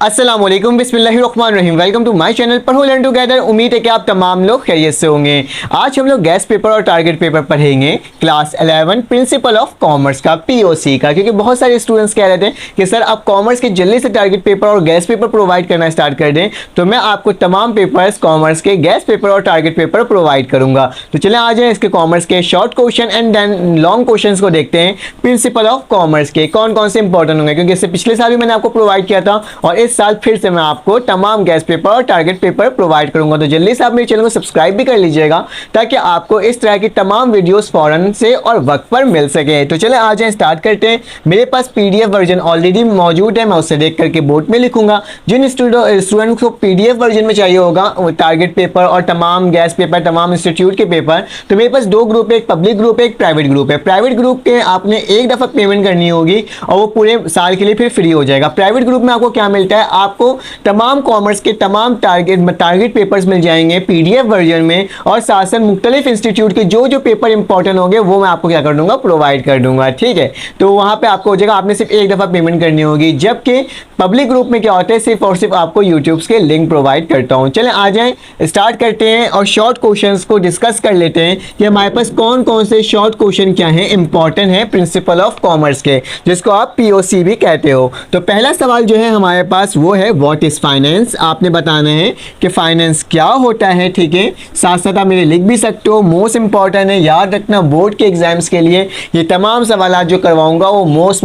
अस्सलाम वालेकुम, बिस्मिल्लाहिर्रहमानिर्रहीम। वेलकम टू माय चैनल पढ़ो लर्न टुगेदर। उम्मीद है कि आप तमाम लोग खैरियत से होंगे। आज हम लोग गैस पेपर और टारगेट पेपर पढ़ेंगे क्लास 11 प्रिंसिपल ऑफ कॉमर्स का, पीओसी का। क्योंकि बहुत सारे स्टूडेंट्स कह रहे थे कि सर आप कॉमर्स के जल्दी से टारगेट पेपर और गैस पेपर प्रोवाइड करना स्टार्ट कर दें, तो मैं आपको तमाम पेपर्स कॉमर्स के गैस पेपर और टारगेट पेपर प्रोवाइड करूंगा। तो चले आ जाए इसके कॉमर्स के short question and then long question को देखते हैं। प्रिंसिपल ऑफ कॉमर्स के कौन कौन से इंपॉर्टेंट होंगे, क्योंकि इससे पिछले साल भी मैंने आपको प्रोवाइड किया था और इस साल फिर से मैं आपको तमाम गैस पेपर और टारगेट पेपर प्रोवाइड करूंगा। तो जल्दी से आप मेरे चैनल को सब्सक्राइब भी कर लीजिएगा ताकि आपको इस तरह की तमाम वीडियोस फौरन से और वक्त पर मिल सके। तो चले आ जाए, स्टार्ट करते हैं। मेरे पास पीडीएफ वर्जन ऑलरेडी मौजूद है, मैं उससे देख करके बोर्ड में लिखूंगा। जिन स्टूडेंट को पीडीएफ वर्जन में चाहिए होगा टारगेट पेपर और तमाम गैस पेपर, तमाम इंस्टीट्यूट के पेपर, तो मेरे पास दो ग्रुप है, एक पब्लिक ग्रुप है, एक प्राइवेट ग्रुप है। प्राइवेट ग्रुप के आपने एक दफा पेमेंट करनी होगी और वो पूरे साल के लिए फिर फ्री हो जाएगा। प्राइवेट ग्रुप में आपको क्या मिलता है, आपको तमाम कॉमर्स के तमाम टारगेट पेपर्स मिल जाएंगे पीडीएफ वर्जन में, और साथ साथ मुख्तलिफ इंस्टीट्यूट के जो जो पेपर इंपॉर्टेंट होंगे वो मैं आपको क्या कर दूंगा, प्रोवाइड कर दूंगा। ठीक है, तो वहां पे आपको हो जाएगा, आपने सिर्फ एक दफा पेमेंट करनी होगी। जबकि पब्लिक ग्रुप में क्या होता है, सिर्फ और सिर्फ आपको यूट्यूब के लिंक प्रोवाइड करता हूं। चलें आ जाएं, स्टार्ट करते हैं और शॉर्ट क्वेश्चंस को डिस्कस कर लेते हैं कि हमारे पास कौन कौन से शॉर्ट क्वेश्चन क्या है, इंपॉर्टेंट है प्रिंसिपल ऑफ कॉमर्स के, जिसको आप पीओसी भी कहते हो। तो पहला सवाल जो है हमारे पास वो है व्हाट इज फाइनेंस। आपने बताना है कि फाइनेंस क्या होता है। ठीक है, साथ साथ आप मेरे लिख भी सकते हो। मोस्ट इंपॉर्टेंट है, याद रखना बोर्ड के एग्जाम्स के लिए ये तमाम सवाल जो करवाऊंगा वो मोस्ट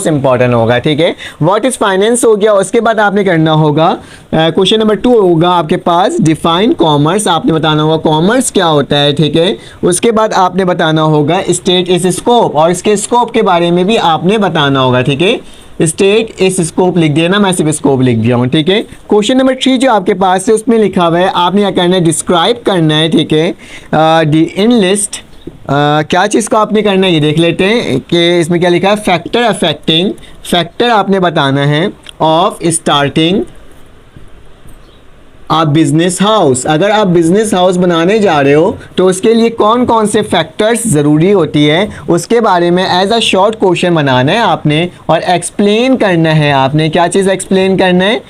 इंपॉर्टेंट होगा। ठीक है, व्हाट इज फाइनेंस हो गया। उसके बाद आपने करना होगा क्वेश्चन नंबर 2 होगा आपके पास डिफाइन कॉमर्स। आपने बताना होगा कॉमर्स क्या होता है। ठीक है, उसके बाद आपने बताना होगा स्टेट इस स्कोप, और इसके स्कोप के बारे में भी आपने बताना होगा। ठीक है, स्टेट इस स्कोप लिख दिया ना, मैं सिर्फ स्कोप लिख दिया हूँ। ठीक है, क्वेश्चन नंबर 3 जो आपके पास है उसमें लिखा हुआ है, आपने क्या करना है, डिस्क्राइब करना है। ठीक है, इन लिस्ट क्या चीज़ को आपने करना है ये देख लेते हैं कि इसमें क्या लिखा है, फैक्टर अफेक्टिंग, फैक्टर आपने बताना है ऑफ स्टार्टिंग आप बिजनेस हाउस। अगर आप बिजनेस हाउस बनाने जा रहे हो तो उसके लिए कौन कौन से फैक्टर्स ज़रूरी होती है उसके बारे में एज अ शॉर्ट क्वेश्चन बनाना है आपने, और एक्सप्लेन करना है आपने। क्या चीज़ एक्सप्लेन करना है,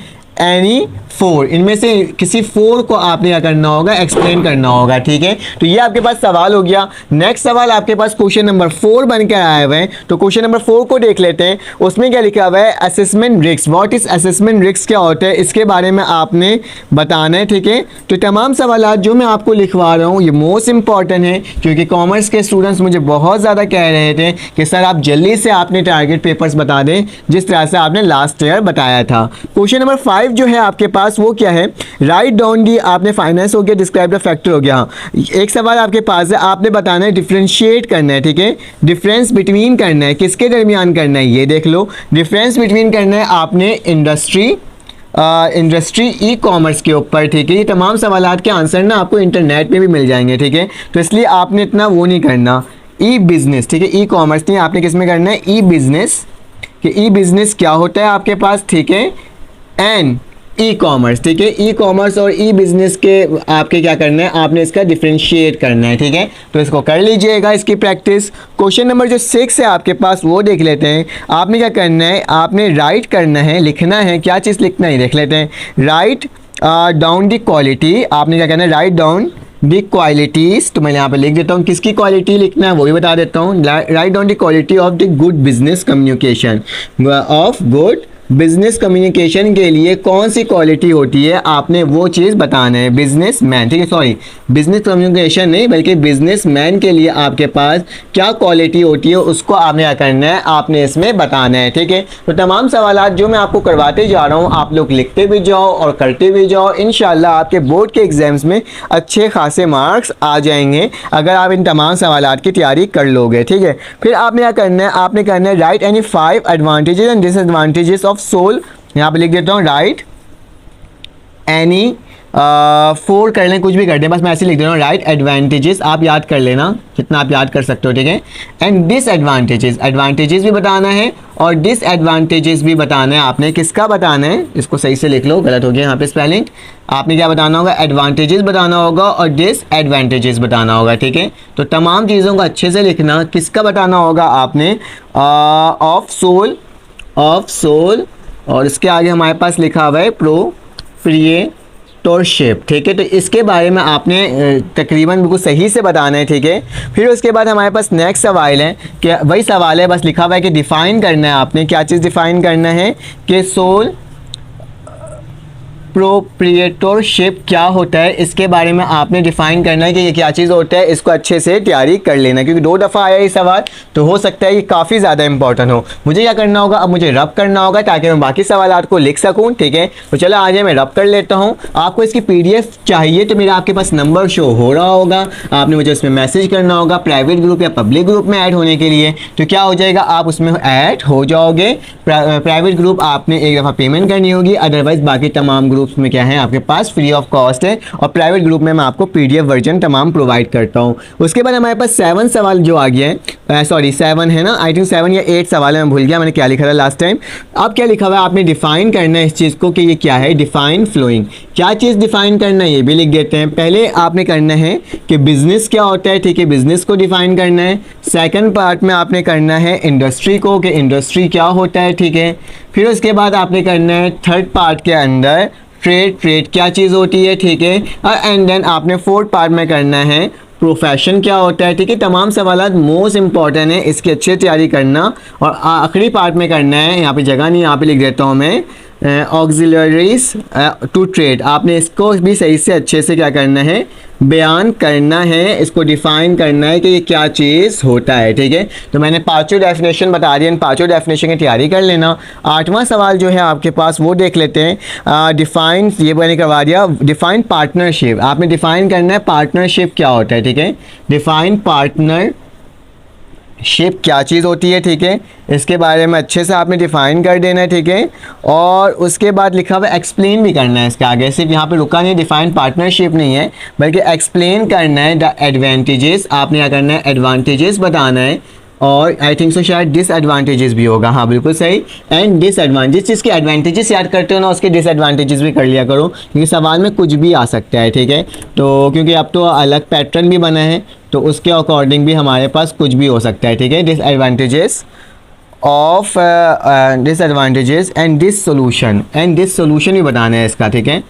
एनी 4, इनमें से किसी 4 को आपने क्या करना होगा, एक्सप्लेन करना होगा। ठीक है, तो ये आपके पास सवाल हो गया। नेक्स्ट सवाल आपके पास क्वेश्चन नंबर 4 बनकर आया हुआ है, तो क्वेश्चन नंबर 4 को देख लेते हैं। उसमें क्या लिखा हुआ है, assessment risk. What is assessment risk क्या होता है, इसके बारे में आपने बताना है। ठीक है, तो तमाम सवाल जो मैं आपको लिखवा रहा हूँ ये मोस्ट इंपॉर्टेंट है, क्योंकि कॉमर्स के स्टूडेंट्स मुझे बहुत ज़्यादा कह रहे थे कि सर आप जल्दी से आपने टारगेट पेपर्स बता दें जिस तरह से आपने लास्ट ईयर बताया था। क्वेश्चन नंबर 5 जो है आपके पास वो क्या है, राइट डाउन दी। आपने फाइनेंस हो गया, डिस्क्राइब द फैक्टर हो गया। एक सवाल आपके पास है, आपने बताना है, डिफरेंशिएट करना है। ठीक है, डिफरेंस बिटवीन करना है, किसके दरमियान करना है ये देख लो। डिफरेंस बिटवीन करना है आपने इंडस्ट्री ई कॉमर्स के ऊपर। ठीक है, ये तमाम सवालात के आंसर ना आपको इंटरनेट पे भी मिल जाएंगे। ठीक है, तो इसलिए आपने इतना वो नहीं करना। ई बिजनेस, ठीक है, ई कॉमर्स नहीं, आपने किस में करना है, ई बिजनेस, कि ई बिजनेस क्या होता है आपके पास। ठीक है, एंड ई कॉमर्स। ठीक है, ई कॉमर्स और ई बिजनेस के आपके क्या करना है, आपने इसका डिफरेंशिएट करना है। ठीक है, तो इसको कर लीजिएगा इसकी प्रैक्टिस। क्वेश्चन नंबर जो 6 है आपके पास वो देख लेते हैं। आपने क्या करना है, आपने राइट करना है, लिखना है। क्या चीज़ लिखना है देख लेते हैं। राइट डाउन द क्वालिटी, आपने क्या करना है, राइट डाउन द क्वालिटीज़। तो मैं यहाँ पे लिख देता हूँ किसकी क्वालिटी लिखना है वो भी बता देता हूँ। Write down the quality of the good business communication, of good business communication के लिए कौन सी क्वालिटी होती है आपने वो चीज़ बताना है। बिजनेस मैन, ठीक है, सॉरी बिजनेस कम्युनिकेशन नहीं बल्कि बिजनेस मैन के लिए आपके पास क्या क्वालिटी होती है उसको आपने क्या करना है, आपने इसमें बताना है। ठीक है, तो तमाम सवालात जो मैं आपको करवाते जा रहा हूँ आप लोग लिखते भी जाओ और करते भी जाओ। इंशाल्लाह आपके बोर्ड के एग्जाम्स में अच्छे खासे मार्क्स आ जाएंगे अगर आप इन तमाम सवालात की तैयारी कर लोगे। ठीक है, फिर आपने क्या करना है, आपने करना है write any 5 advantages and disadvantages of sole. यहाँ पे लिख देता हूँ राइट एनी 4 कर लें, कुछ भी कर दें, बस मैं ऐसे लिख दे रहा हूँ राइट एडवांटेजेस। आप याद कर लेना जितना आप याद कर सकते हो। ठीक है, एंड डिसएडवांटेजेस, एडवांटेजेस भी बताना है और डिसएडवांटेजेस भी बताना है। आपने किसका बताना है, इसको सही से लिख लो, गलत हो गया यहाँ पे स्पेलिंग। आपने क्या बताना होगा, एडवांटेजेस बताना होगा और डिसएडवांटेजेस बताना होगा। ठीक है, तो तमाम चीज़ों को अच्छे से लिखना। किसका बताना होगा आपने, ऑफ सोल और इसके आगे हमारे पास लिखा हुआ है प्रोप्रिएटरशिप, ठीक है। तो इसके बारे में आपने तकरीबन बिल्कुल सही से बताना है, ठीक है। फिर उसके बाद हमारे पास नेक्स्ट सवाल है कि वही सवाल है, बस लिखा हुआ है कि डिफ़ाइन करना है आपने, क्या चीज़ डिफ़ाइन करना है कि सोल प्रोप्रिएटरशिप क्या होता है, इसके बारे में आपने डिफ़ाइन करना है कि ये क्या चीज़ होता है। इसको अच्छे से तैयारी कर लेना, क्योंकि 2 दफ़ा आया ये सवाल, तो हो सकता है ये काफ़ी ज़्यादा इंपॉर्टेंट हो। मुझे क्या करना होगा, अब मुझे रब करना होगा ताकि मैं बाकी सवाल को लिख सकूँ, ठीक है। तो चलो आज मैं रब कर लेता हूँ। आपको इसकी PDF चाहिए तो मेरा आपके पास नंबर शो हो रहा होगा, आपने मुझे उसमें मैसेज करना होगा प्राइवेट ग्रुप या पब्लिक ग्रुप में ऐड होने के लिए। तो क्या हो जाएगा, आप उसमें ऐड हो जाओगे। प्राइवेट ग्रुप आपने एक दफ़ा पेमेंट करनी होगी, अदरवाइज़ बाकी तमाम ग्रुप्स में क्या है आपके पास फ्री ऑफ कॉस्ट है, और प्राइवेट ग्रुप में मैं आपको PDF वर्जन तमाम प्रोवाइड करता हूँ। उसके बाद हमारे पास 7 सवाल जो आ गए हैं, सॉरी 7 है ना, आई थिंक 7 या 8 सवाल है, मैं भूल गया मैंने क्या लिखा था लास्ट टाइम। अब क्या लिखा हुआ है, आपने डिफाइन करना है इस चीज़ को कि ये क्या है। डिफाइन फ्लोइंग, क्या चीज़ डिफाइन करना है ये भी लिख देते हैं। पहले आपने करना है कि बिजनेस क्या होता है, ठीक है, बिजनेस को डिफाइन करना है। सेकंड पार्ट में आपने करना है इंडस्ट्री को, कि इंडस्ट्री क्या होता है, ठीक है। फिर उसके बाद आपने करना है थर्ड पार्ट के अंदर ट्रेड क्या चीज़ होती है, ठीक है। और एंड देन आपने फोर्थ पार्ट में करना है प्रोफेशन क्या होता है, ठीक है। तमाम सवाल मोस्ट इंपॉर्टेंट है, इसकी अच्छी तैयारी करना। और आखिरी पार्ट में करना है, यहाँ पे जगह नहीं, यहाँ पे लिख देता हूँ मैं, ऑक्सिलरीज टू ट्रेड। आपने इसको भी सही से अच्छे से क्या करना है, बयान करना है, इसको डिफ़ाइन करना है कि ये क्या चीज़ होता है, ठीक है। तो मैंने 5 डेफिनेशन बता दिए, इन 5 डेफिनेशन की तैयारी कर लेना। 8वां सवाल जो है आपके पास वो देख लेते हैं। डिफ़ाइन, ये मैंने करवा दिया। डिफ़ाइन पार्टनरशिप, आपने डिफ़ाइन करना है पार्टनरशिप क्या होता है, ठीक है। डिफ़ाइन पार्टनरशिप क्या चीज़ होती है, ठीक है। इसके बारे में अच्छे से आपने डिफ़ाइन कर देना है, ठीक है। और उसके बाद लिखा हुआ एक्सप्लेन भी करना है इसके आगे, सिर्फ यहाँ पे रुका नहीं, डिफ़ाइन पार्टनरशिप नहीं है बल्कि एक्सप्लेन करना है द एडवांटेजेस। आपने क्या करना है, एडवांटेजेस बताना है। और आई थिंक सो शायद डिसएडवांटेजेस भी होगा, हाँ बिल्कुल सही। एंड डिसएडवांटेज, जिसके एडवांटेजेस याद करते हो ना उसके डिसएडवांटेजेस भी कर लिया करो, क्योंकि सवाल में कुछ भी आ सकता है, ठीक है। तो क्योंकि अब तो अलग पैटर्न भी बना है, तो उसके अकॉर्डिंग भी हमारे पास कुछ भी हो सकता है, ठीक है। Disadvantages of disadvantages and this solution भी बताना है इसका, ठीक है।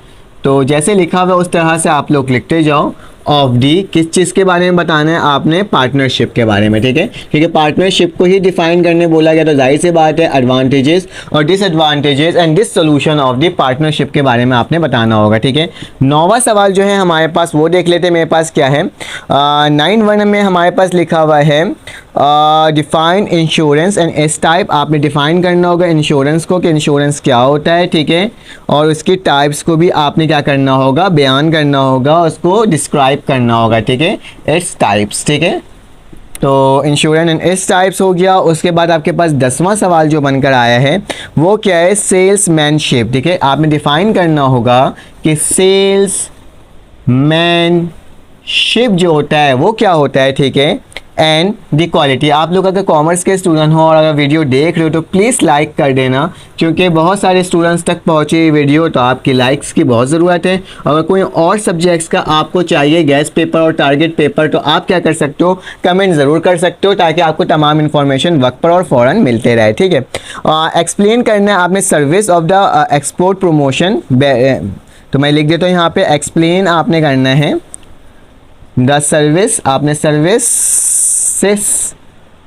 तो जैसे लिखा हुआ उस तरह से आप लोग लिखते जाओ। ऑफ डी, किस चीज़ के बारे में बताना है आपने, पार्टनरशिप के बारे में, ठीक है। क्योंकि पार्टनरशिप को ही डिफाइन करने बोला गया, तो जाहिर सी बात है एडवांटेजेस और disadvantages and this solution of the partnership के बारे में आपने बताना होगा, ठीक है। 9वां सवाल जो है हमारे पास वो देख लेते हैं। मेरे पास क्या है, 9(1) में हमारे पास लिखा हुआ है define insurance and S type. आपने डिफाइन करना होगा इंश्योरेंस को कि इंश्योरेंस क्या होता है, ठीक है। और उसकी टाइप्स को भी आपने क्या करना होगा, बयान करना होगा, उसको डिस्क्राइब करना होगा, ठीक है। इट्स टाइप्स, ठीक है। तो इंश्योरेंस एंड इट्स टाइप्स हो गया। उसके बाद आपके पास 10वां सवाल जो बनकर आया है वो क्या है, सेल्समैनशिप, ठीक है। आपने डिफाइन करना होगा कि सेल्समैनशिप जो होता है वो क्या होता है, ठीक है। एंड द क्वालिटी, आप लोग अगर कॉमर्स के स्टूडेंट हो और अगर वीडियो देख रहे हो तो प्लीज़ लाइक कर देना, क्योंकि बहुत सारे स्टूडेंट्स तक पहुँचे वीडियो, तो आपकी लाइक्स की बहुत ज़रूरत है। अगर कोई और सब्जेक्ट्स का आपको चाहिए गैस पेपर और टारगेट पेपर, तो आप क्या कर सकते हो, कमेंट ज़रूर कर सकते हो, ताकि आपको तमाम इन्फॉर्मेशन वक्त पर और फ़ौरन मिलते रहे, ठीक है। एक्सप्लेन करना है आपने service of the export promotion, तो मैं लिख देता हूँ यहाँ पे, एक्सप्लेन आपने करना है द सर्विस, आपने सर्विसेस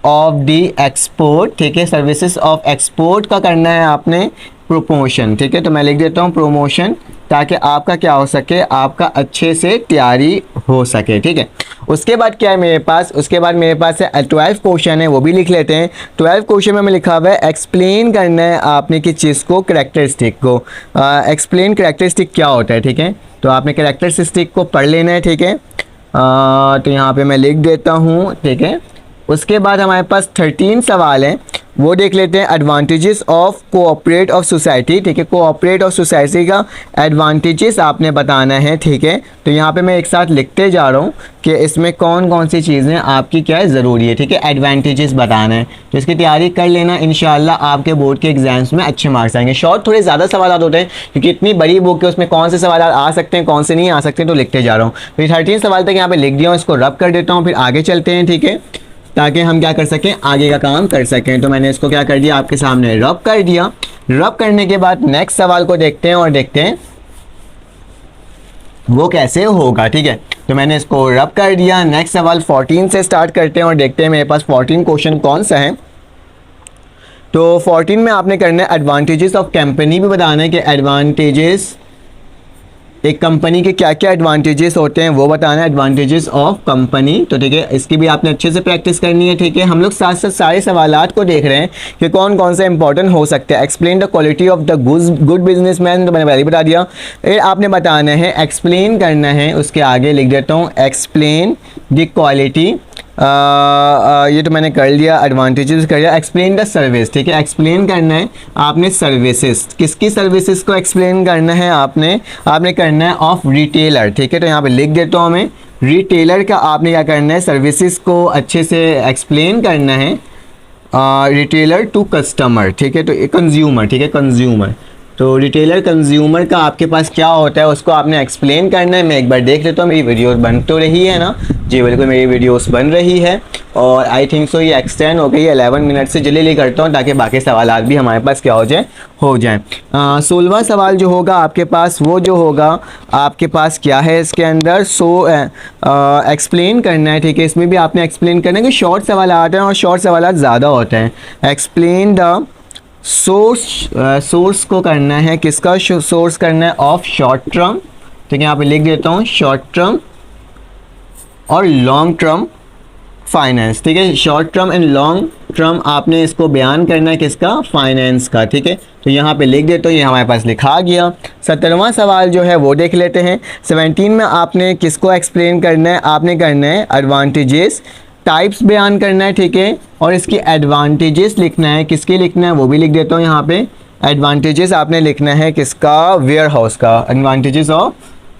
ऑफ द एक्सपोर्ट, ठीक है। सर्विसेज ऑफ एक्सपोर्ट का करना है आपने प्रमोशन, ठीक है। तो मैं लिख देता हूँ प्रमोशन, ताकि आपका क्या हो सके, आपका अच्छे से तैयारी हो सके, ठीक है। उसके बाद क्या है मेरे पास, उसके बाद मेरे पास है 12 क्वेश्चन है, वो भी लिख लेते हैं। 12 क्वेश्चन में लिखा हुआ है एक्सप्लेन करना है आपने किस चीज़ को, करैक्टरिस्टिक को। एक्सप्लेन करैक्टरिस्टिक क्या होता है, ठीक है। तो आपने करैक्टरिस्टिक को पढ़ लेना है, ठीक है। तो यहाँ पे मैं लिख देता हूँ, ठीक है। उसके बाद हमारे पास 13 सवाल हैं, वो देख लेते हैं। Advantages of cooperate of society, ठीक है। कोऑपरेट ऑफ सोसाइटी का एडवांटेजेस आपने बताना है, ठीक है। तो यहाँ पे मैं एक साथ लिखते जा रहा हूँ कि इसमें कौन कौन सी चीज़ें आपकी क्या है ज़रूरी है, ठीक है। एडवांटेजेस बताना है, तो इसकी तैयारी कर लेना, इंशाल्लाह आपके बोर्ड के एग्जाम्स में अच्छे मार्क्स आएंगे। शॉर्ट थोड़े ज़्यादा सवाल होते हैं, क्योंकि इतनी बड़ी बुक है, उसमें कौन से सवाल आ सकते हैं कौन से नहीं आ सकते, तो लिखते जा रहा हूँ। तो 13 सवाल तक यहाँ पर लिख दिया हूँ, इसको रब कर देता हूँ, फिर आगे चलते हैं, ठीक है। ताकि हम क्या कर सकें, आगे का काम कर सकें। तो मैंने इसको क्या कर दिया, आपके सामने रब कर दिया। रब करने के बाद नेक्स्ट सवाल को देखते हैं और देखते हैं वो कैसे होगा। ठीक है, तो मैंने इसको रब कर दिया। नेक्स्ट सवाल 14 से स्टार्ट करते हैं और देखते हैं मेरे पास 14 क्वेश्चन कौन सा है। तो 14 में आपने करना है एडवांटेजेस ऑफ कंपनी भी बताना है कि एडवांटेजेस, एक कंपनी के क्या क्या एडवांटेजेस होते हैं वो बताना है, एडवांटेजेस ऑफ कंपनी। तो ठीक है, इसकी भी आपने अच्छे से प्रैक्टिस करनी है। ठीक है, हम लोग साथ साथ सारे सवालात को देख रहे हैं कि कौन कौन से इंपॉर्टेंट हो सकते हैं। Explain the quality of the good businessman, तो मैंने पहले ही बता दिया। फिर आपने बताना है, एक्सप्लेन करना है, उसके आगे लिख देता हूँ एक्सप्लेन द क्वालिटी, ये तो मैंने कर लिया, एडवांटेजेस कर लिया। एक्सप्लेन द सर्विस, ठीक है, एक्सप्लेन करना है आपने सर्विसेज, किसकी सर्विसेज को एक्सप्लेन करना है आपने करना है ऑफ रिटेलर। ठीक है, तो यहाँ पे लिख देता हूँ मैं, रिटेलर का आपने क्या करना है, सर्विसेज को अच्छे से एक्सप्लेन करना है, रिटेलर टू कस्टमर। ठीक है, तो कंज्यूमर, ठीक है, कंज्यूमर, तो रिटेलर कंज्यूमर का आपके पास क्या होता है उसको आपने एक्सप्लेन करना है। मैं एक बार देख लेता हूँ मेरी वीडियोस बन तो रही है ना, जी बिल्कुल मेरी वीडियोस बन रही है, और आई थिंक सो ये एक्सटेंड हो गई है 11 मिनट से। जल्दी करता हूँ ताकि बाकी सवाल भी हमारे पास क्या हो जाए। 16वां सवाल जो होगा आपके पास, वो जो होगा आपके पास क्या है इसके अंदर, एक्सप्लेन करना है। ठीक है, इसमें भी आपने एक्सप्लेन करना है कि शॉर्ट सवाल आते हैं और शॉर्ट सवाल ज़्यादा होते हैं। एक्सप्लेन द सोर्स को करना है, किसका सोर्स करना है, ऑफ शॉर्ट टर्म। ठीक है, यहाँ पे लिख देता हूँ शॉर्ट टर्म और लॉन्ग टर्म फाइनेंस। ठीक है, short term and long term आपने इसको बयान करना है, किसका, फाइनेंस का। ठीक है, तो यहाँ पे लिख देता हूँ, ये हमारे पास लिखा गया। 17वां सवाल जो है वो देख लेते हैं। 17 में आपने किसको एक्सप्लेन करना है, आपने करना है एडवांटेजेस, टाइप्स बयान करना है। ठीक है, और इसकी एडवांटेजेस लिखना है, किसके लिखना है वो भी लिख देता हूँ यहाँ पे। एडवांटेजेस आपने लिखना है किसका, वेयर हाउस का, एडवांटेजेस ऑफ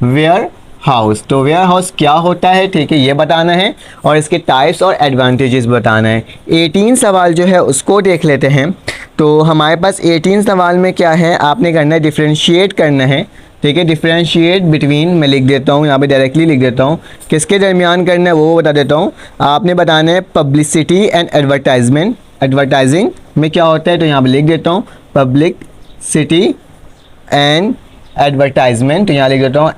वेयर हाउस। तो वेयर हाउस क्या होता है, ठीक है, ये बताना है, और इसके टाइप्स और एडवांटेजेस बताना है। 18 सवाल जो है उसको देख लेते हैं। तो हमारे पास 18 सवाल में क्या है, आपने करना है डिफ्रेंशिएट करना है। ठीक है, डिफ्रेंशिएट बिटवीन, मैं लिख देता हूँ यहाँ पे, डायरेक्टली लिख देता हूँ, किसके दरमियान करना है वो बता देता हूँ। आपने बताना है पब्लिसिटी एंड एडवर्टाइजमेंट, एडवर्टाइजिंग में क्या होता है, तो यहाँ पे लिख देता हूँ पब्लिसिटी एंड एडवर्टाइजमेंट, तो यहाँ लिख देता हूँ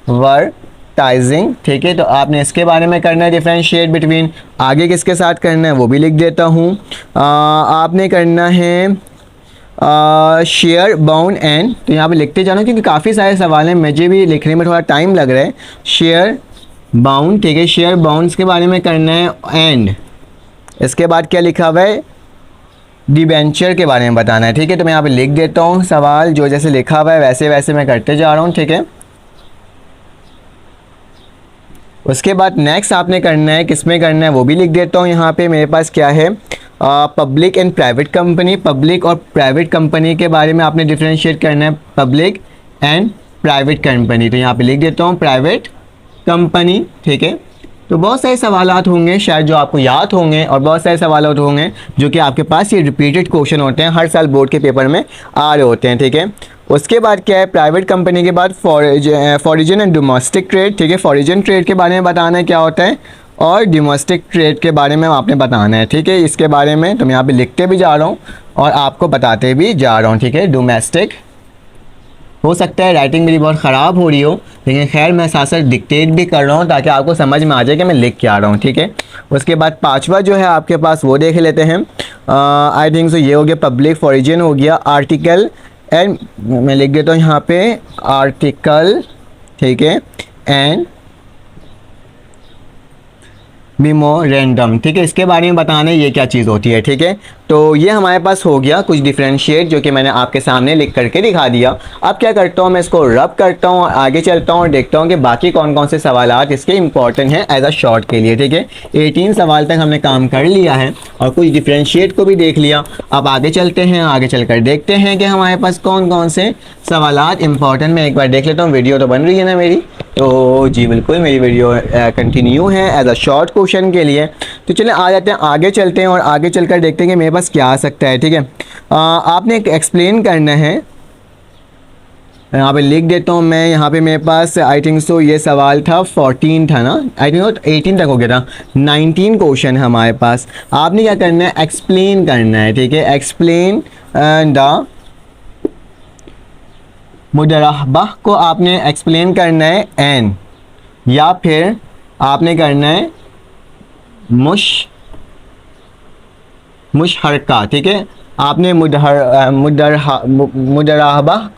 एडवर्टाइजिंग। ठीक है, तो आपने इसके बारे में करना है डिफ्रेंशिएट बिटवीन। आगे किसके साथ करना है वो भी लिख देता हूँ। आपने करना है शेयर बाउंड एंड, तो यहाँ पे लिखते जाना क्योंकि काफ़ी सारे सवाल हैं, मुझे भी लिखने में थोड़ा टाइम लग रहा है। शेयर बाउंड, ठीक है, शेयर बाउंड्स के बारे में करना है, एंड इसके बाद क्या लिखा हुआ है, डिबेंचर के बारे में बताना है। ठीक है, तो मैं यहाँ पे लिख देता हूँ सवाल, जो जैसे लिखा हुआ है वैसे वैसे मैं करते जा रहा हूँ। ठीक है, उसके बाद नेक्स्ट आपने करना है, किसमें करना है वो भी लिख देता हूँ। यहाँ पे मेरे पास क्या है, public and private company, public और प्राइवेट कंपनी के बारे में आपने डिफ्रेंशिएट करना है, पब्लिक एंड प्राइवेट कंपनी, तो यहाँ पे लिख देता हूँ प्राइवेट कंपनी। ठीक है, तो बहुत सारे सवालात होंगे शायद जो आपको याद होंगे, और बहुत सारे सवालात होंगे जो कि आपके पास ये रिपीटेड क्वेश्चन होते हैं, हर साल बोर्ड के पेपर में आ रहे होते हैं। ठीक है, उसके बाद क्या है, प्राइवेट कंपनी के बाद फॉरेन एंड डोमेस्टिक ट्रेड। ठीक है, फॉरेन ट्रेड के बारे में बताना है क्या होता है, और डोमेस्टिक ट्रेड के बारे में आपने बताना है। ठीक है, इसके बारे में तो मैं यहाँ पे लिखते भी जा रहा हूँ और आपको बताते भी जा रहा हूँ। ठीक है, डोमेस्टिक, हो सकता है राइटिंग मेरी बहुत ख़राब हो रही हो, लेकिन खैर मैं साथ साथ डिक्टेट भी कर रहा हूँ ताकि आपको समझ में आ जाए कि मैं लिख के आ रहा हूँ। ठीक है, उसके बाद 5वां जो है आपके पास वो देख लेते हैं। आई थिंक सो ये हो गया पब्लिक, फॉरेन हो गया, आर्टिकल एंड, मैं लिख देता हूँ यहाँ पे आर्टिकल। ठीक है, एंड मेमोरेंडम। ठीक है, इसके बारे में बताना है ये क्या चीज़ होती है। ठीक है, तो ये हमारे पास हो गया कुछ डिफ्रेंशिएट जो कि मैंने आपके सामने लिख करके दिखा दिया। अब क्या करता हूँ, मैं इसको रब करता हूँ और आगे चलता हूँ और देखता हूँ कि बाकी कौन कौन से सवालात इसके इंपॉर्टेंट हैं एज अ शॉर्ट के लिए। ठीक है, 18 सवाल तक हमने काम कर लिया है और कुछ डिफ्रेंशिएट को भी देख लिया। अब आगे चलते हैं, आगे चलकर देखते हैं कि हमारे पास कौन कौन से सवालात इंपॉर्टेंट। मैं एक बार देख लेता हूँ, वीडियो तो बन रही है ना मेरी, तो जी बिल्कुल मेरी वीडियो कंटिन्यू है एज अ शॉर्ट क्वेश्चन के लिए। तो चलें आ जाते हैं, आगे चलते हैं और आगे चलकर देखते हैं कि मेरे पास क्या आ सकता है। ठीक है, आपने एक्सप्लेन करना है यहाँ पे लिख देता हूँ मैं। यहाँ पे मेरे पास आई थिंक सो ये सवाल था 14 था ना, आई थिंक 18 तक हो गया था। 19 क्वेश्चन है हमारे पास। आपने क्या करना है, एक्सप्लेन करना है, ठीक है। एक्सप्लेन द मुदरहबा को आपने एक्सप्लेन करना है एन, या फिर आपने करना है मुशहरका, ठीक है। आपने मुदरहबा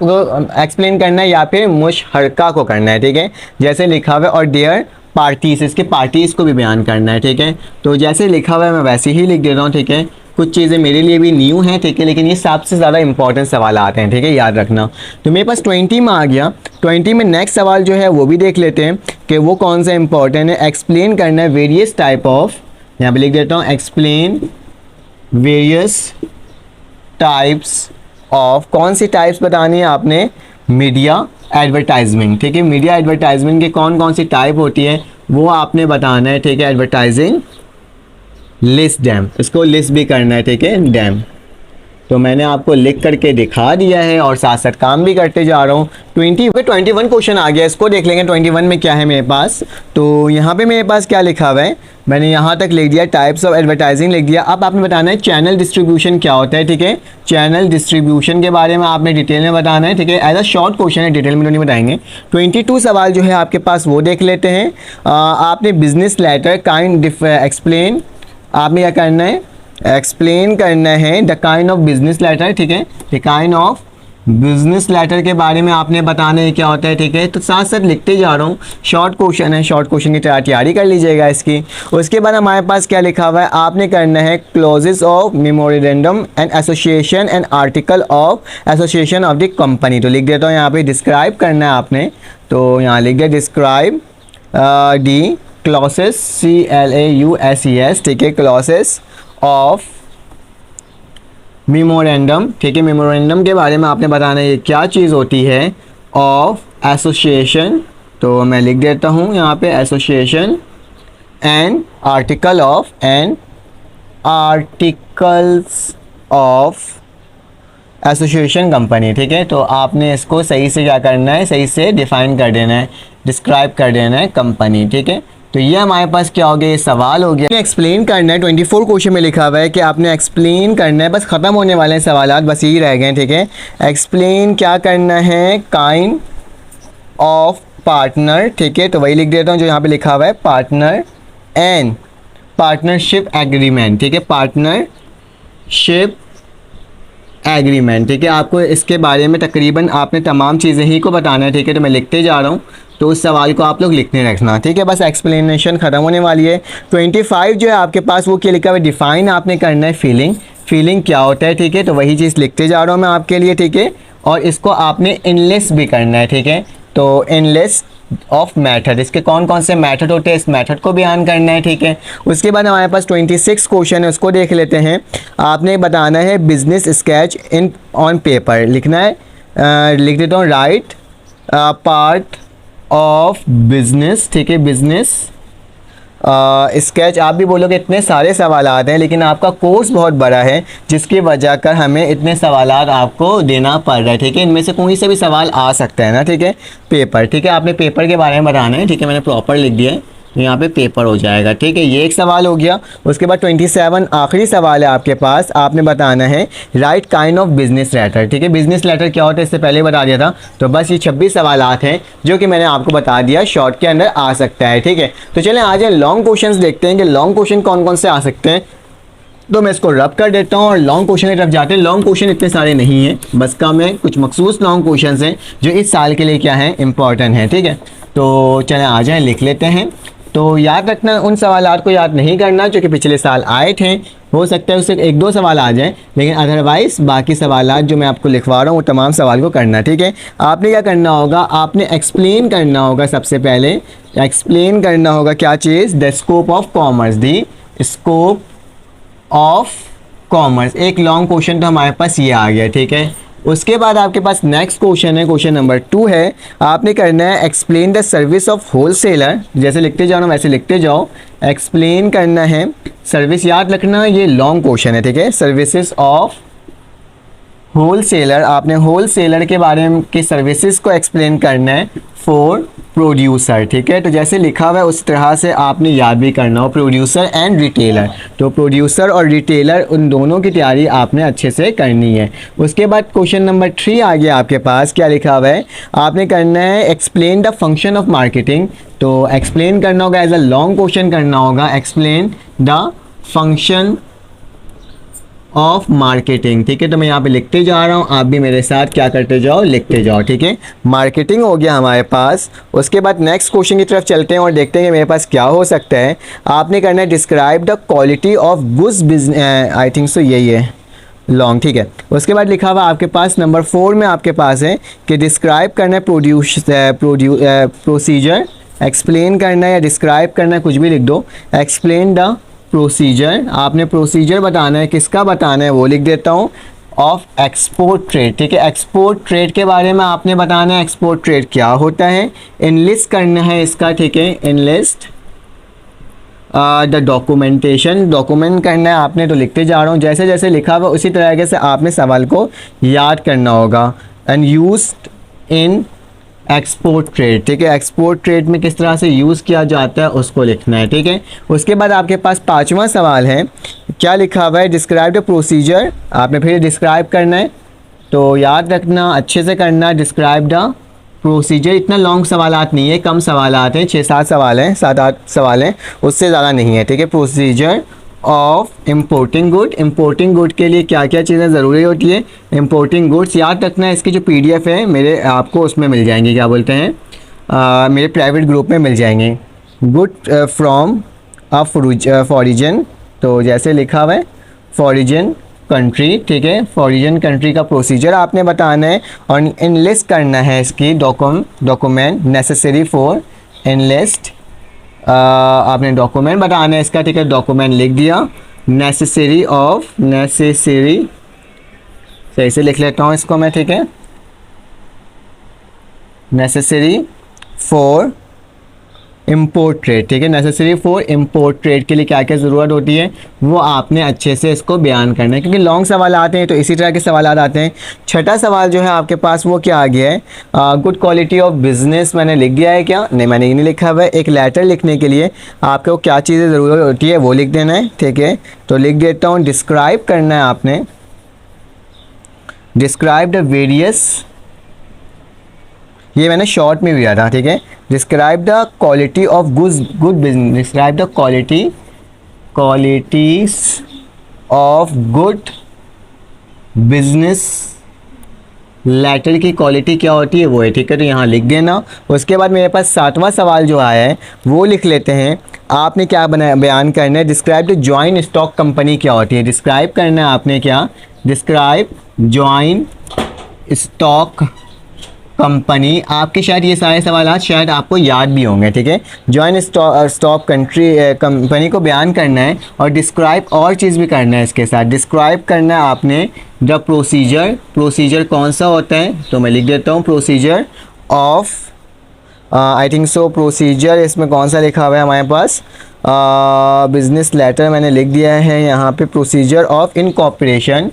को एक्सप्लेन करना है या फिर मुशहरका को करना है, ठीक है, जैसे लिखा हुआ है। और देयर पार्टीज, इसके पार्टीज़ को भी बयान करना है, ठीक है। तो जैसे लिखा हुआ है मैं वैसे ही लिख देता हूँ, ठीक है। कुछ चीज़ें मेरे लिए भी न्यू हैं, ठीक है, लेकिन ये सबसे ज़्यादा इंपॉर्टेंट सवाल आते हैं, ठीक है, याद रखना। तो मेरे पास 20 में आ गया। 20 में नेक्स्ट सवाल जो है वो भी देख लेते हैं कि वो कौन सा इंपॉर्टेंट है। एक्सप्लेन करना है वेरियस टाइप ऑफ, यहाँ पे लिख देता हूँ, एक्सप्लेन वेरियस टाइप्स ऑफ, कौन सी टाइप्स बतानी है आपने, मीडिया एडवर्टाइजमेंट, ठीक है। मीडिया एडवर्टाइजमेंट के कौन कौन सी टाइप होती है वो आपने बताना है, ठीक है। एडवर्टाइजिंग लिस्ट डैम, इसको लिस्ट भी करना है, ठीक है, डैम। तो मैंने आपको लिख करके दिखा दिया है और साथ साथ काम भी करते जा रहा हूँ। 21 क्वेश्चन आ गया, इसको देख लेंगे 21 में क्या है मेरे पास। तो यहाँ पे मेरे पास क्या लिखा हुआ है, मैंने यहाँ तक लिख दिया, टाइप्स ऑफ एडवर्टाइजिंग लिख दिया। अब आपने बताना है चैनल डिस्ट्रीब्यूशन क्या होता है, ठीक है। चैनल डिस्ट्रीब्यूशन के बारे में आपने डिटेल में बताना है, ठीक है। एज अ शॉर्ट क्वेश्चन है, डिटेल में तो नहीं बताएंगे। 22 सवाल जो है आपके पास वो देख लेते हैं। आपने बिजनेस लेटर काइंड एक्सप्लेन, आपने क्या करना है, एक्सप्लेन करना है the kind of business letter, ठीक है। The kind of business letter के बारे में आपने बताना है क्या होता है, ठीक है। तो साथ साथ लिखते जा रहा हूँ, शॉर्ट क्वेश्चन है, शॉर्ट क्वेश्चन की तैयारी कर लीजिएगा इसकी। उसके बाद हमारे पास क्या लिखा हुआ है, आपने करना है clauses of memorandum and association and article of association of the company. तो लिख देता हूँ यहाँ पे, डिस्क्राइब करना है आपने। तो यहाँ लिख दिया डिस्क्राइब दी क्लॉसेस, CLAUSES, ठीक है, क्लॉसेस ऑफ मेमोरेंडम, ठीक है। मेमोरेंडम के बारे में आपने बताना है ये क्या चीज़ होती है, ऑफ एसोसिएशन। तो मैं लिख देता हूँ यहाँ पे association and article of, and articles of association company, ठीक है। तो आपने इसको सही से क्या करना है, सही से डिफाइन कर देना है, डिस्क्राइब कर देना है कंपनी, ठीक है। तो ये हमारे पास क्या हो गया, ये सवाल हो गया। एक्सप्लेन करना है, 24 क्वेश्चन में लिखा हुआ है कि आपने एक्सप्लेन करना है, बस ख़त्म होने वाले हैं सवाल, बस यही रह गए, ठीक है। एक्सप्लेन क्या करना है, काइंड ऑफ पार्टनर, ठीक है। तो वही लिख देता हूँ जो यहाँ पे लिखा हुआ है, पार्टनर एंड पार्टनरशिप एग्रीमेंट, ठीक है, पार्टनरशिप एग्रीमेंट, ठीक है। आपको इसके बारे में तकरीबन आपने तमाम चीज़ें ही को बताना है, ठीक है। तो मैं लिखते जा रहा हूँ, तो उस सवाल को आप लोग लिखने रखना, ठीक है। बस एक्सप्लेनेशन ख़त्म होने वाली है। 25 जो है आपके पास वो क्या लिखा हुआ है, डिफ़ाइन आपने करना है फीलिंग, फीलिंग क्या होता है, ठीक है। तो वही चीज़ लिखते जा रहा हूँ मैं आपके लिए, ठीक है। और इसको आपने इनलेस भी करना है, ठीक है। तो इनलेस ऑफ मेथड, इसके कौन कौन से मेथड होते हैं, इस मेथड को बयान करना है, ठीक है। उसके बाद हमारे पास 26 क्वेश्चन है, उसको देख लेते हैं। आपने बताना है business sketch in on paper, लिखना है, लिख देता हूँ, राइट पार्ट ऑफ बिजनेस, ठीक है, बिजनेस स्केच। आप भी बोलोगे इतने सारे सवाल आते हैं, लेकिन आपका कोर्स बहुत बड़ा है जिसकी वजह कर हमें इतने सवाल आपको देना पड़ रहा है, ठीक है। इनमें से कोई से भी सवाल आ सकता है ना, ठीक है। पेपर, ठीक है, आपने पेपर के बारे में बताना है, ठीक है। मैंने प्रॉपर लिख दिया है, यहाँ पे पेपर हो जाएगा, ठीक है। ये एक सवाल हो गया। उसके बाद 27 आखिरी सवाल है आपके पास। आपने बताना है write kind of business letter, ठीक है। बिजनेस लेटर क्या होता है इससे पहले बता दिया था। तो बस ये 26 सवाल हैं जो कि मैंने आपको बता दिया, शॉर्ट के अंदर आ सकता है, ठीक है। तो चलें आज लॉन्ग क्वेश्चंस देखते हैं कि लॉन्ग क्वेश्चन कौन कौन से आ सकते हैं। तो मैं इसको रब कर देता हूँ और लॉन्ग क्वेश्चन की तरफ जाते हैं। लॉन्ग क्वेश्चन इतने सारे नहीं हैं, बस कम है, कुछ मखसूस लॉन्ग क्वेश्चन हैं जो इस साल के लिए क्या है, इंपॉर्टेंट है, ठीक है। तो चलें आ जाएँ, लिख लेते हैं। तो याद रखना, उन सवालात को याद नहीं करना जो कि पिछले साल आए थे। हो सकता है उससे एक दो सवाल आ जाएं, लेकिन अदरवाइज़ बाकी सवालात जो मैं आपको लिखवा रहा हूँ वो तमाम सवाल को करना, ठीक है। आपने क्या करना होगा, आपने एक्सप्लेन करना होगा, सबसे पहले एक्सप्लेन करना होगा क्या चीज़, the scope of commerce, the scope of commerce. एक लॉन्ग क्वेश्चन तो हमारे पास ये आ गया, ठीक है। उसके बाद आपके पास नेक्स्ट क्वेश्चन है, क्वेश्चन नंबर 2 है। आपने करना है explain the service of wholesaler, जैसे लिखते जाओ ना वैसे लिखते जाओ। एक्सप्लेन करना है सर्विस, याद रखना ये लॉन्ग क्वेश्चन है, ठीक है। सर्विसेज ऑफ होल सेलर, आपने होल सेलर के बारे में की सर्विसेज को एक्सप्लेन करना है फॉर प्रोड्यूसर, ठीक है। तो जैसे लिखा हुआ है उस तरह से आपने याद भी करना हो, प्रोड्यूसर एंड रिटेलर। तो प्रोड्यूसर और रिटेलर उन दोनों की तैयारी आपने अच्छे से करनी है। उसके बाद क्वेश्चन नंबर 3 आ गया आपके पास, क्या लिखा हुआ है, आपने करना है explain the function of marketing. तो एक्सप्लेन करना होगा, एज अ लॉन्ग क्वेश्चन करना होगा, explain the function of marketing, ठीक है। तो मैं यहाँ पे लिखते जा रहा हूँ, आप भी मेरे साथ क्या करते जाओ, लिखते जाओ, ठीक है। मार्केटिंग हो गया हमारे पास। उसके बाद नेक्स्ट क्वेश्चन की तरफ चलते हैं और देखते हैं कि मेरे पास क्या हो सकता है। आपने करना है describe the quality of goods business, I think so यही है लॉन्ग, ठीक है। उसके बाद लिखा हुआ आपके पास नंबर 4 में आपके पास है कि डिस्क्राइब करना है प्रोसीजर, एक्सप्लेन करना है या डिस्क्राइब करना है, कुछ भी लिख दो। एक्सप्लेन द प्रोसीजर, आपने प्रोसीजर बताना है, किसका बताना है वो लिख देता हूँ, ऑफ एक्सपोर्ट ट्रेड, ठीक है। एक्सपोर्ट ट्रेड के बारे में आपने बताना है, एक्सपोर्ट ट्रेड क्या होता है, इनलिस्ट करना है इसका, ठीक है। इनलिस्ट द डॉक्यूमेंटेशन, डॉक्यूमेंट करना है आपने, तो लिखते जा रहा हूँ, जैसे जैसे लिखा हुआ उसी तरीके से आपने सवाल को याद करना होगा। And used in export trade, ठीक है। एक्सपोर्ट ट्रेड में किस तरह से यूज़ किया जाता है उसको लिखना है, ठीक है। उसके बाद आपके पास 5वां सवाल है, क्या लिखा हुआ है, डिस्क्राइब द प्रोसीजर, आपने फिर डिस्क्राइब करना है, तो याद रखना, अच्छे से करना, डिस्क्राइब द प्रोसीजर। इतना लॉन्ग सवालात नहीं है, कम सवालात हैं, 6-7 सवाल हैं, 7-8 सवाल हैं, उससे ज़्यादा नहीं है, ठीक है। Procedure of importing good, importing good के लिए क्या क्या चीज़ें ज़रूरी होती है, इम्पोर्टिंग गुड्स याद रखना है। इसकी जो PDF है मेरे, आपको उसमें मिल जाएंगे, क्या बोलते हैं, मेरे प्राइवेट ग्रुप में मिल जाएंगे। गुड फ्रॉम फॉरिजन, तो जैसे लिखा हुआ है फॉरिजन कंट्री, ठीक है। फॉरिजन कंट्री का प्रोसीजर आपने बताना है और इनलिस्ट करना है इसकी डॉक्यूमेंट नेसेसरी फॉर इनलिस्ट, आपने डॉक्यूमेंट बताना है इसका, ठीक है। डॉक्यूमेंट लिख दिया, नेसेसरी ऑफ, नेसेसरी सही से लिख लेता हूँ इसको मैं, ठीक है। नेसेसरी फॉर इम्पोर्ट ट्रेड, ठीक है। नेसेसरी फॉर इम्पोर्ट ट्रेड के लिए क्या क्या ज़रूरत होती है वो आपने अच्छे से इसको बयान करना है, क्योंकि लॉन्ग सवाल आते हैं तो इसी तरह के सवाल आते हैं। 6ठा सवाल जो है आपके पास वो क्या आ गया है, गुड क्वालिटी ऑफ बिजनेस, मैंने लिख दिया है क्या, नहीं मैंने ये नहीं लिखा हुआ है। एक लेटर लिखने के लिए आपको क्या चीज़ें ज़रूरत होती है वो लिख देना है, ठीक है। तो लिख देता हूँ, डिस्क्राइब करना है आपने, डिस्क्राइब द वेरियस, ये मैंने शॉर्ट में दिया था, ठीक है। Describe the quality of good business, describe the qualities of good business letter की क्वालिटी क्या होती है वो है, ठीक है। तो यहाँ लिख देना। उसके बाद मेरे पास 7वां सवाल जो आया है वो लिख लेते हैं। आपने क्या बयान करना है, describe the joint stock company क्या होती है, डिस्क्राइब करना है आपने क्या, डिस्क्राइब जॉइंट स्टॉक कंपनी। आपके शायद ये सारे सवाल शायद आपको याद भी होंगे, ठीक है। जॉइंट स्टॉक कंपनी को बयान करना है और डिस्क्राइब और चीज़ भी करना है इसके साथ। डिस्क्राइब करना है आपने द प्रोसीजर, प्रोसीजर कौन सा होता है, तो मैं लिख देता हूँ procedure of, I think so procedure इसमें कौन सा लिखा हुआ है हमारे पास, बिजनेस लेटर मैंने लिख दिया है यहाँ पे, प्रोसीजर ऑफ इनकॉर्पोरेशन,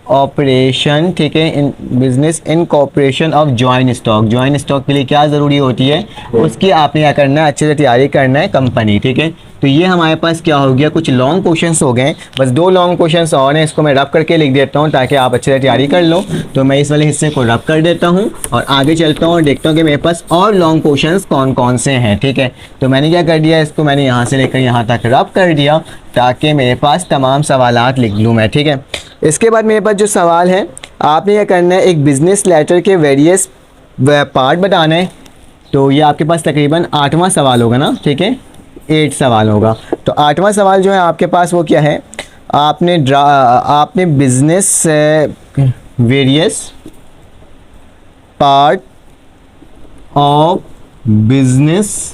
ऑपरेशन, ठीक है। In business in corporation of joint stock, joint stock के लिए क्या ज़रूरी होती है उसकी आपने क्या करना है, अच्छे से तैयारी करना है कंपनी, ठीक है। तो ये हमारे पास क्या हो गया, कुछ लॉन्ग क्वेश्चंस हो गए, बस 2 लॉन्ग क्वेश्चंस और हैं, इसको मैं रब करके लिख देता हूँ ताकि आप अच्छे से तैयारी कर लो। तो मैं इस वाले हिस्से को रब कर देता हूँ और आगे चलता हूँ और देखता हूँ कि मेरे पास और लॉन्ग क्वेश्चंस कौन कौन से हैं, ठीक है। तो मैंने क्या कर दिया, इसको मैंने यहाँ से लेकर यहाँ तक रब कर दिया ताकि मेरे पास तमाम सवालात लिख लूँ मैं, ठीक है। इसके बाद मेरे पास जो सवाल है, आपने यह करना है एक बिज़नेस लेटर के वेरियस पार्ट बताना है। तो ये आपके पास तकरीबन 8वां सवाल होगा ना, ठीक है, 8 सवाल होगा। तो 8वां सवाल जो है आपके पास वो क्या है, आपने business various part of business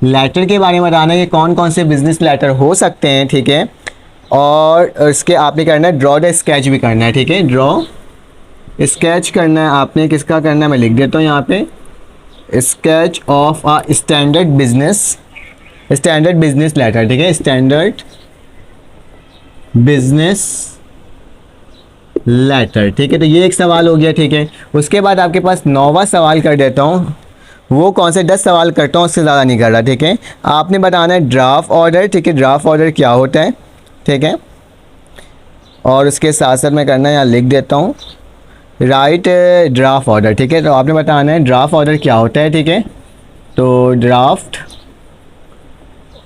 letter के बारे में बताना है कि कौन कौन से बिज़नेस लेटर हो सकते हैं, ठीक है। और इसके आपने करना है ड्रॉ द स्केच भी करना है, ठीक है। ड्रॉ स्केच करना है आपने, किसका करना है मैं लिख देता हूँ यहाँ पे, sketch of a standard business letter, ठीक है। Standard business letter. ठीक है, तो ये एक सवाल हो गया। ठीक है, उसके बाद आपके पास 9वां सवाल कर देता हूँ। वो कौन से 10 सवाल करता हूँ, उससे ज़्यादा नहीं कर रहा। ठीक है, आपने बताना है ड्राफ्ट ऑर्डर। ठीक है, ड्राफ्ट ऑर्डर क्या होता है। ठीक है, और उसके साथ साथ मैं करना यहाँ लिख देता हूँ राइट ड्राफ्ट ऑर्डर। ठीक है, तो आपने बताना है ड्राफ्ट ऑर्डर क्या होता है। ठीक है, तो ड्राफ्ट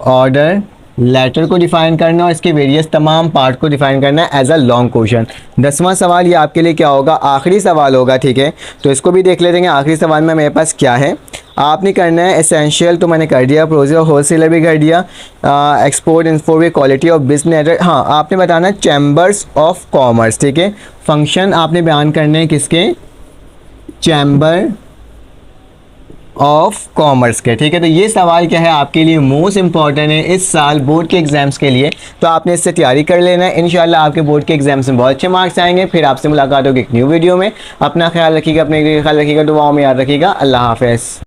ऑर्डर लेटर को डिफाइन करना और इसके वेरियस तमाम पार्ट को डिफाइन करना है एज अ लॉन्ग क्वेश्चन। 10वां सवाल ये आपके लिए क्या होगा, आखिरी सवाल होगा। ठीक है, तो इसको भी देख लेते हैं। आखिरी सवाल में मेरे पास क्या है, आपने करना है एसेंशियल तो मैंने कर दिया, प्रोड्यूसर होलसेलर भी कर दिया, एक्सपोर्ट इंपोर्ट भी, क्वालिटी ऑफ बिजनेस नेटवर्क। हाँ, आपने बताना है चैम्बर्स ऑफ कॉमर्स। ठीक है, फंक्शन आपने बयान करने हैं किसके, चैम्बर ऑफ कॉमर्स के। ठीक है, तो ये सवाल क्या है आपके लिए मोस्ट इंपॉर्टेंट है इस साल बोर्ड के एग्जाम्स के लिए, तो आपने इससे तैयारी कर लेना है। इंशाल्लाह आपके बोर्ड के एग्जाम्स में बहुत अच्छे मार्क्स आएंगे। फिर आपसे मुलाकात होगी एक न्यू वीडियो में। अपना ख्याल रखिएगा, अपने ख्याल रखिएगा, दुआओं में याद रखिएगा। अल्लाह हाफ़िज़।